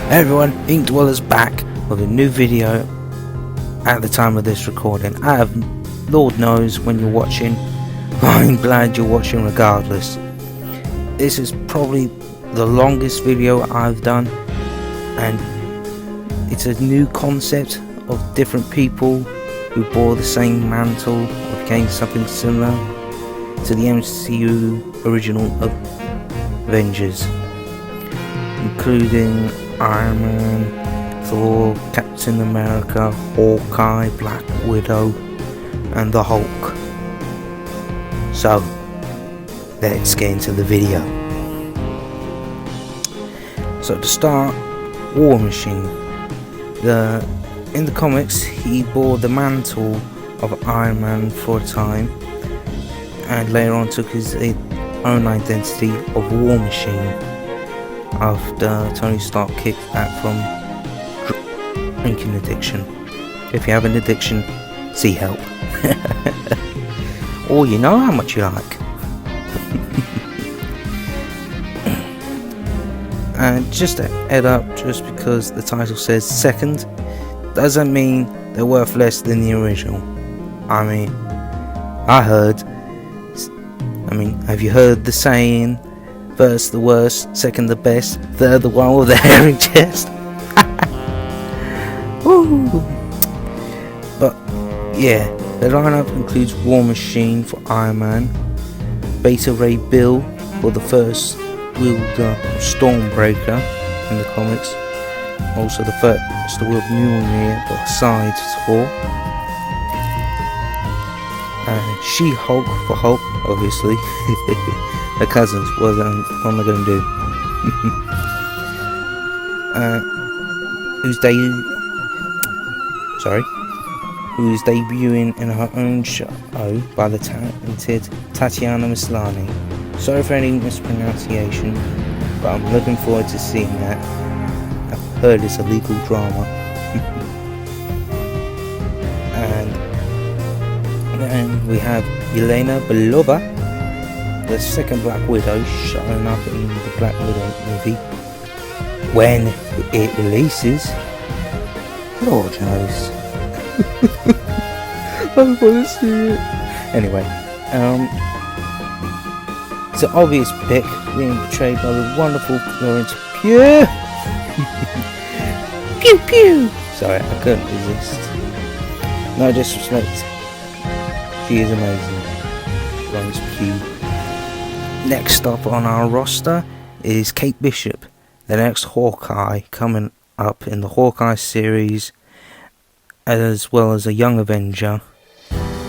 Hey everyone, Ink Dweller's back with a new video at the time of this recording. Lord knows when you're watching, I'm glad you're watching regardless. This is probably the longest video I've done, and it's a new concept of different people who bore the same mantle or became something similar to the MCU original Avengers, including Iron Man, Thor, Captain America, Hawkeye, Black Widow, and the Hulk. So, let's get into the video. So to start, War Machine. In the comics, he bore the mantle of Iron Man for a time, and later on took his own identity of War Machine after Tony Stark kicked that from drinking addiction. If you have an addiction, see help. Or you know how much you like. And just a head up, just because the title says second, doesn't mean they're worth less than the original. Have you heard the saying, first the worst, second the best, third the one with the hairy chest? Woo! But yeah, the lineup includes War Machine for Iron Man, Beta Ray Bill for the first wielder of Stormbreaker in the comics, also the first to wield Mjolnir but sides for, and She-Hulk for Hulk, obviously. The cousins, what am I going to do? Who's debuting in her own show by the talented Tatiana Maslany. Sorry for any mispronunciation, but I'm looking forward to seeing that. I've heard it's a legal drama. And then we have Yelena Belova, the second Black Widow, showing up in the Black Widow movie when it releases. Lord knows. I want to see it. Anyway, it's an obvious pick, being portrayed by the wonderful Florence Pugh. Pew pew. Sorry, I couldn't resist. No disrespect. She is amazing. Florence Pugh. Next up on our roster is Kate Bishop, the next Hawkeye, coming up in the Hawkeye series, as well as a young Avenger.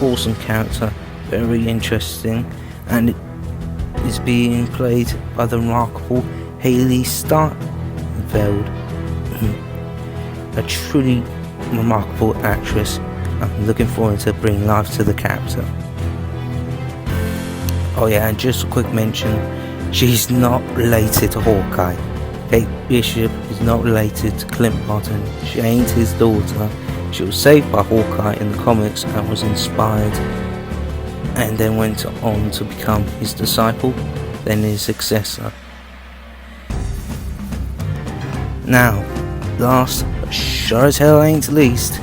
Awesome character, very interesting, and it is being played by the remarkable Hayley Steinfeld, a truly remarkable actress. I'm looking forward to bringing life to the character. Oh yeah, and just a quick mention, she's not related to Hawkeye. Kate Bishop is not related to Clint Barton. She ain't his daughter. She was saved by Hawkeye in the comics and was inspired, and then went on to become his disciple, then his successor. Now, last but sure as hell ain't least,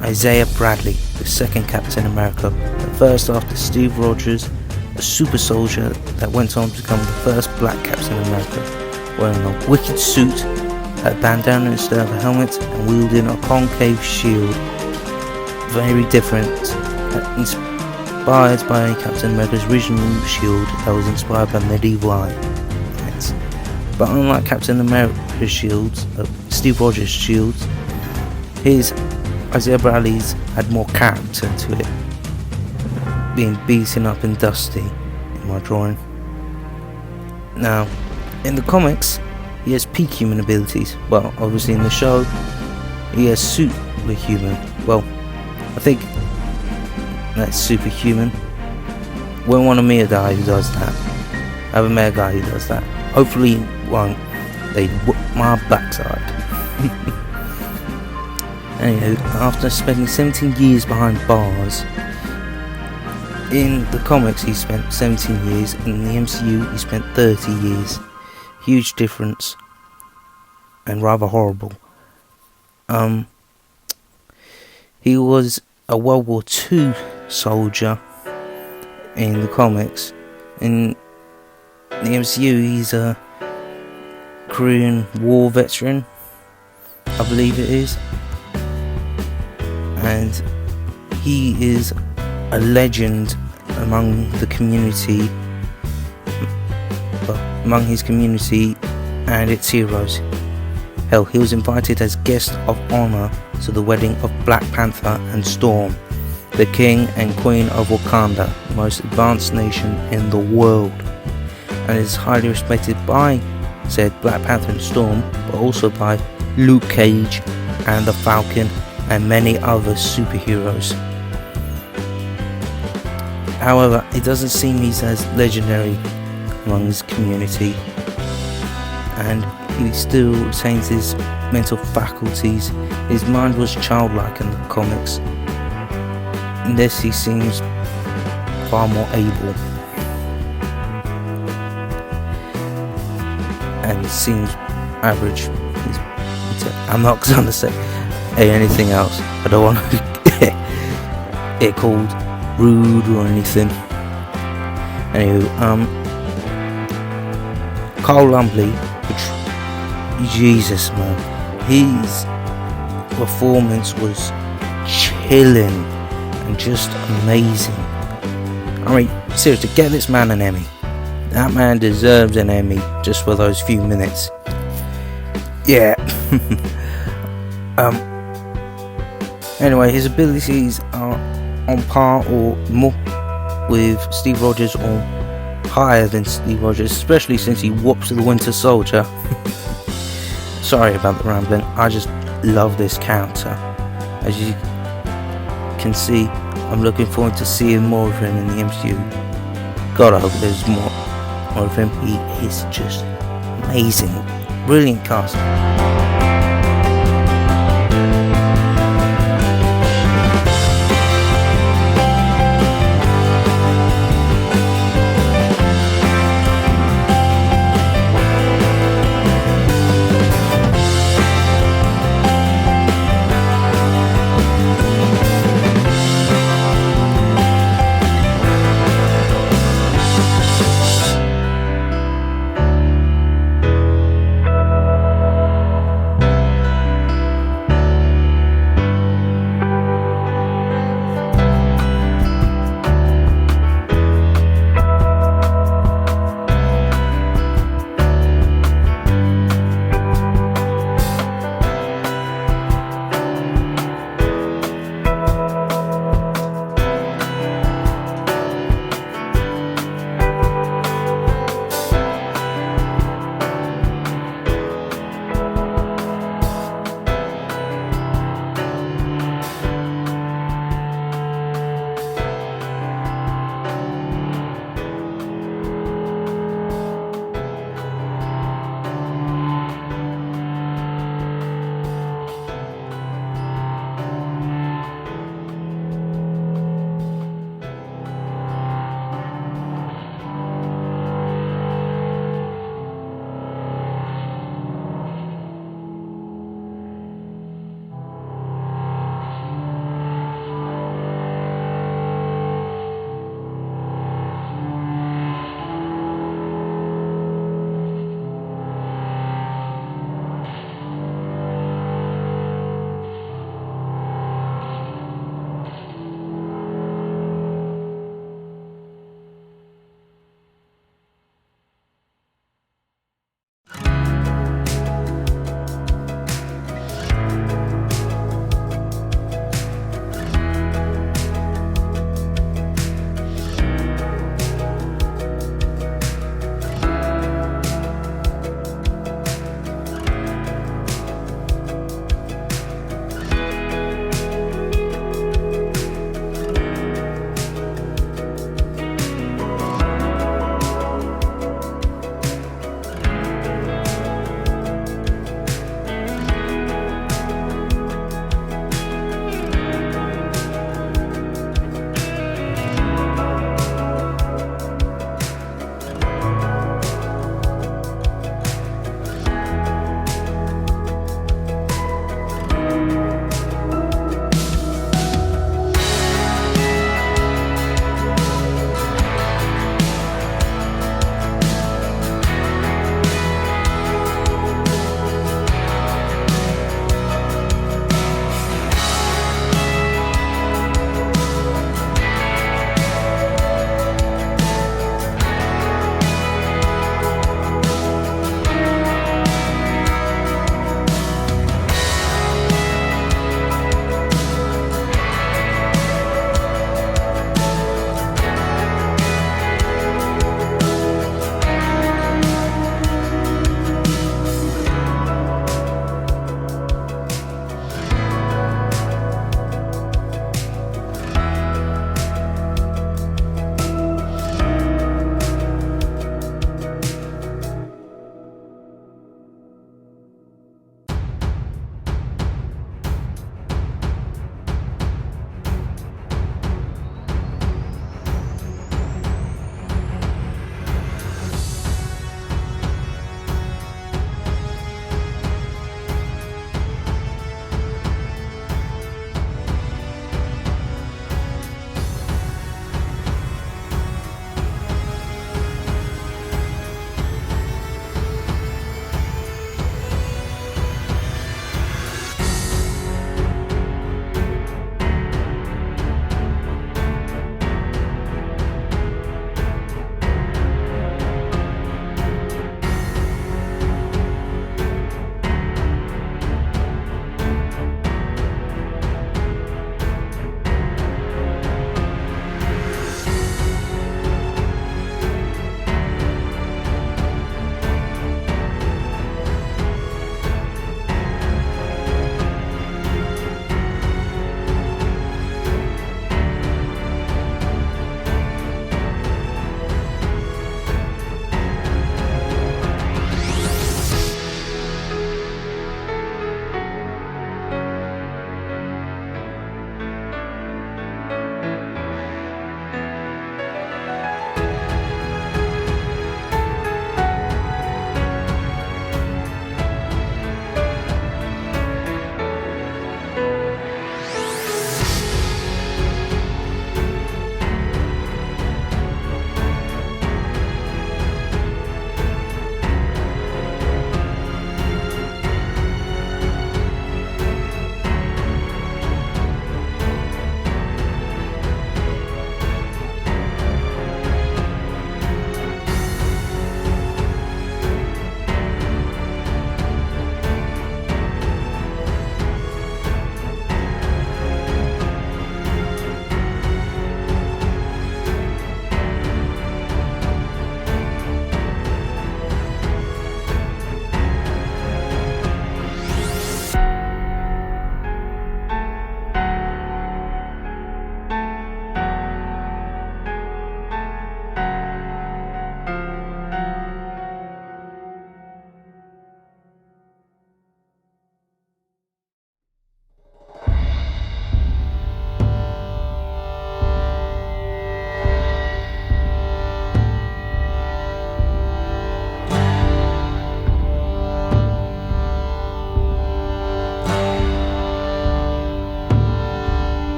Isaiah Bradley, the second Captain America, the first after Steve Rogers, a super soldier that went on to become the first black Captain America, wearing a wicked suit, a bandana instead of a helmet, and wielding a concave shield. Very different, inspired by Captain America's original shield that was inspired by medieval aliens. But unlike Captain America's shields, Steve Rogers' shields, his Isaiah Bradley's had more character to it, being beaten up and dusty in my drawing. Now, in the comics, he has peak human abilities. Well, obviously in the show, he has superhuman. Well, I think that's superhuman. Won't want to meet a guy who does that. I haven't met a guy who does that. Hopefully won't. They whoop my backside. Anyway, after spending 17 years behind bars, in the comics he spent 17 years, in the MCU he spent 30 years. Huge difference. and rather horrible. He was a World War II soldier in the comics. In the MCU, he's a Korean War veteran, I believe it is, and he is a legend among the community, among his community and its heroes. Hell, he was invited as guest of honor to the wedding of Black Panther and Storm, the king and queen of Wakanda, the most advanced nation in the world, and is highly respected by said Black Panther and Storm, but also by Luke Cage and the Falcon and many other superheroes. However, it doesn't seem he's as legendary among his community, and he still retains his mental faculties. His mind was childlike in the comics. In this, he seems far more able, and he seems average. I'm not gonna say anything else. I don't want to get called rude or anything. Anyway, Carl Lumbly, Jesus man, his performance was chilling and just amazing. I mean, seriously, get this man an Emmy. That man deserves an Emmy just for those few minutes. Yeah. Anyway, his abilities are on par or more with Steve Rogers, or higher than Steve Rogers, especially since he whops the Winter Soldier. Sorry about the rambling. I just love this character. As you can see, I'm looking forward to seeing more of him in the MCU. God, I hope there's more of him. He is just amazing. Brilliant cast.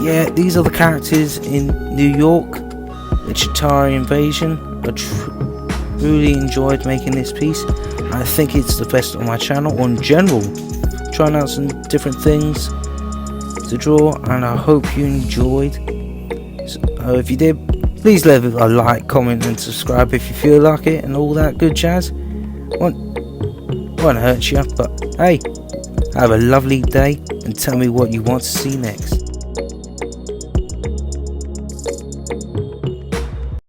yeah, these are the characters in New York, the Chitauri invasion. I really enjoyed making this piece. I think it's the best on my channel in general. Trying out some different things to draw, and I hope you enjoyed. So, if you did, please leave a like, comment and subscribe if you feel like it, and all that good jazz. Won't hurt you, but hey, have a lovely day and tell me what you want to see next.